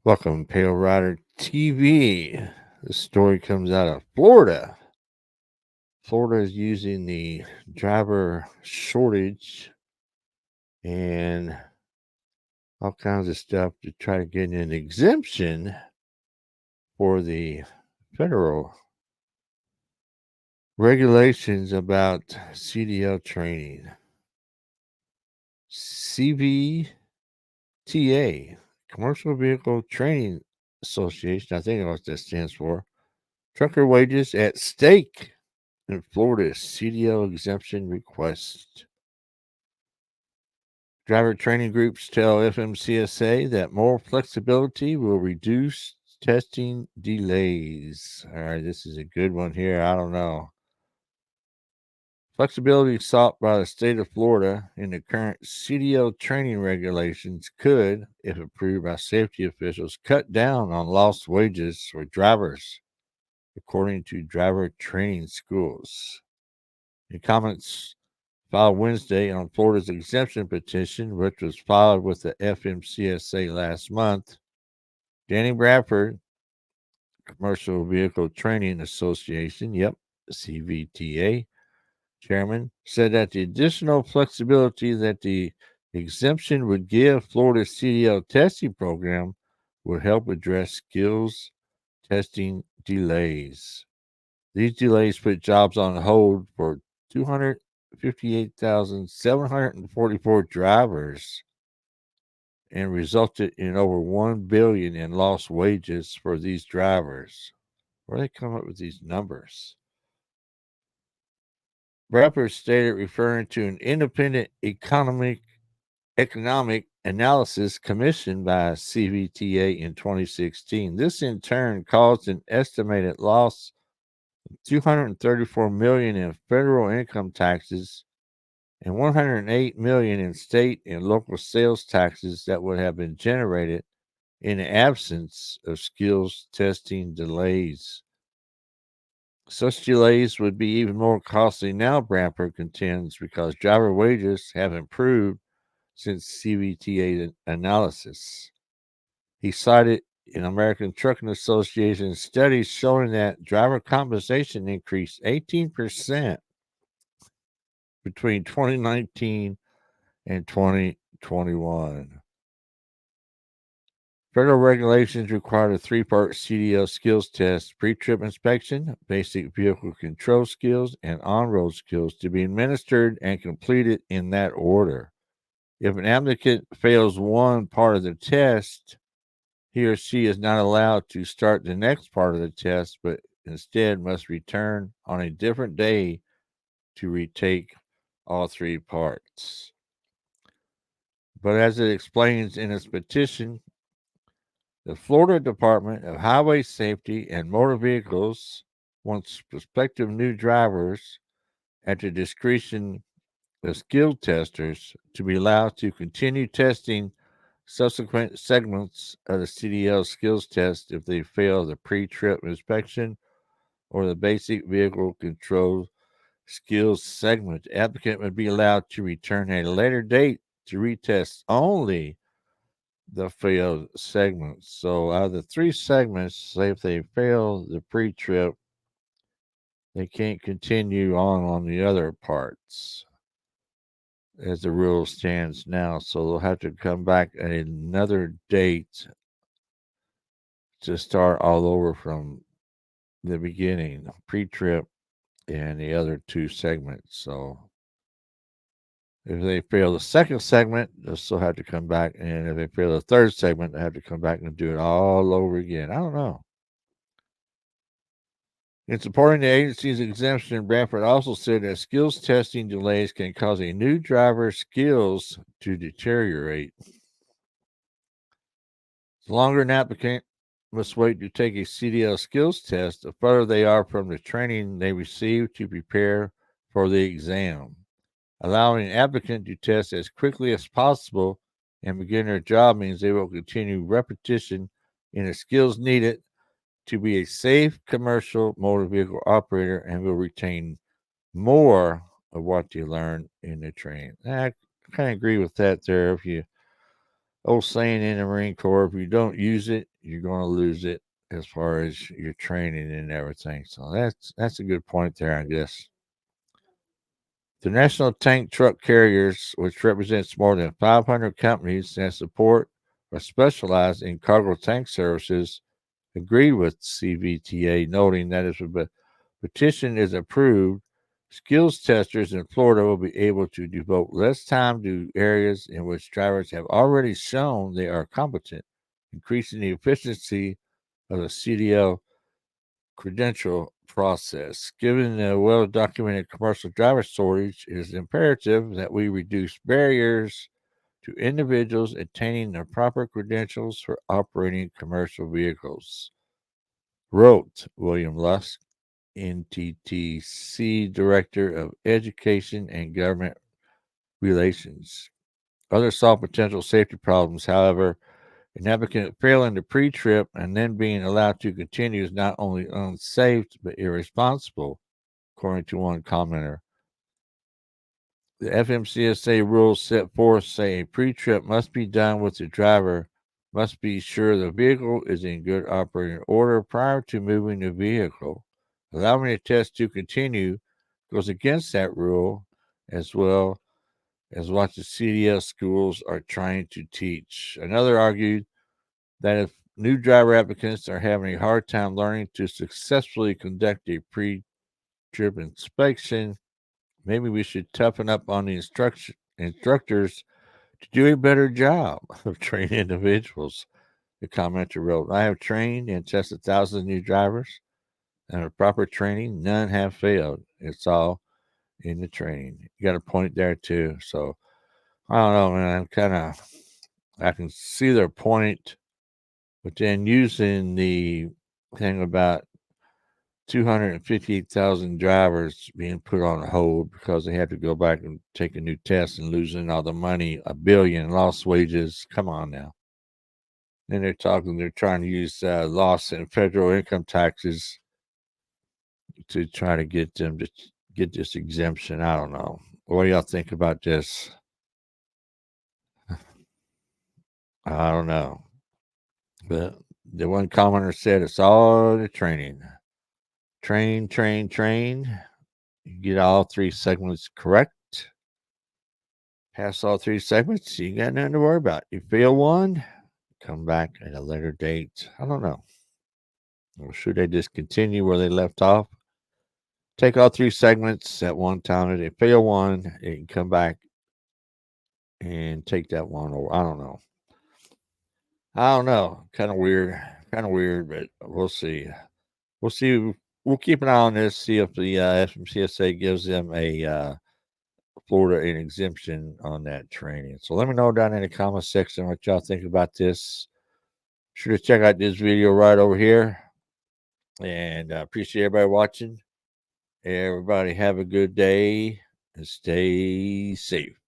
Welcome, PaleriderTV. This story comes out of Florida. Florida is using the driver shortage and all kinds of stuff to try to get an exemption for the federal regulations about CDL training. CVTA, Commercial Vehicle Training Association, I think that's what that stands for. Trucker wages at stake in Florida's CDL Exemption Request. Driver training groups tell FMCSA that more flexibility will reduce testing delays. All right, this is a good one here. I don't know. Flexibility sought by the state of Florida in the current CDL training regulations could, if approved by safety officials, cut down on lost wages for drivers, according to driver training schools. In comments filed Wednesday on Florida's exemption petition, which was filed with the FMCSA last month, Danny Bradford, Commercial Vehicle Training Association, CVTA, chairman, said that the additional flexibility that the exemption would give Florida's CDL testing program would help address skills testing delays. These delays put jobs on hold for 258,744 drivers and resulted in over $1 billion in lost wages for these drivers. Where do they come up with these numbers? Bradford stated, referring to an independent economic analysis commissioned by CVTA in 2016. This in turn caused an estimated loss of $234 million in federal income taxes and $108 million in state and local sales taxes that would have been generated in the absence of skills testing delays. Such delays would be even more costly now, Bradford contends, because driver wages have improved since CVTA analysis. He cited an American Trucking Association study showing that driver compensation increased 18% between 2019 and 2021. Federal regulations require a three-part CDL skills test: pre-trip inspection, basic vehicle control skills, and on-road skills to be administered and completed in that order. If an applicant fails one part of the test, he or she is not allowed to start the next part of the test, but instead must return on a different day to retake all three parts. But as it explains in its petition, the Florida Department of Highway Safety and Motor Vehicles wants prospective new drivers, at the discretion of skilled testers, to be allowed to continue testing subsequent segments of the CDL skills test if they fail the pre-trip inspection or the basic vehicle control skills segment. The applicant would be allowed to return at a later date to retest only the failed segments. So out of the three segments, say if they fail the pre-trip, they can't continue on the other parts as the rule stands now. So they'll have to come back at another date to start all over from the beginning, pre-trip and the other two segments. So if they fail the second segment, they'll still have to come back. And if they fail the third segment, they have to come back and do it all over again. I don't know. In supporting the agency's exemption, Bradford also said that skills testing delays can cause a new driver's skills to deteriorate. The longer an applicant must wait to take a CDL skills test, the further they are from the training they received to prepare for the exam. Allowing an applicant to test as quickly as possible and begin their job means they will continue repetition in the skills needed to be a safe commercial motor vehicle operator and will retain more of what you learn in the training. I kind of agree with that there. If you old saying in the Marine Corps: if you don't use it, you're going to lose it, as far as your training and everything. So that's a good point there, I guess. The National Tank Truck Carriers, which represents more than 500 companies that support or specialize in cargo tank services, agreed with CVTA, noting that if a petition is approved, skills testers in Florida will be able to devote less time to areas in which drivers have already shown they are competent, increasing the efficiency of the CDL credential process. Given the well documented commercial driver shortage, it is imperative that we reduce barriers to individuals attaining the proper credentials for operating commercial vehicles, wrote William Lusk, NTTC Director of Education and Government Relations. Others saw potential safety problems, however. An applicant failing the pre-trip and then being allowed to continue is not only unsafe but irresponsible, according to one commenter. The FMCSA rules set forth say a pre-trip must be done with the driver must be sure the vehicle is in good operating order prior to moving the vehicle. Allowing the test to continue goes against that rule, as well as what the CDL schools are trying to teach. Another argued that if new driver applicants are having a hard time learning to successfully conduct a pre-trip inspection, maybe we should toughen up on the instructors to do a better job of training individuals. The commenter wrote, I have trained and tested thousands of new drivers, and with proper training, none have failed. It's all in the training. You got a point there, too. So, I don't know, man. I can see their point, but then using the thing about 258,000 drivers being put on hold because they had to go back and take a new test and losing all the money, $1 billion lost wages. Come on now. Then they're trying to use loss in federal income taxes to try to get them to get this exemption. I don't know. What do y'all think about this? I don't know. But the one commenter said it's all the training. Train, train, train. You get all three segments correct. Pass all three segments, you got nothing to worry about. You fail one, come back at a later date. I don't know. Or should they just continue where they left off? Take all three segments at one time. If they fail one, they can come back and take that one. Or I don't know. I don't know. Kind of weird. Kind of weird, but we'll see. We'll see. We'll keep an eye on this. See if the FMCSA gives them a Florida an exemption on that training. So let me know down in the comment section what y'all think about this. Sure to check out this video right over here. And I appreciate everybody watching. Everybody have a good day and stay safe.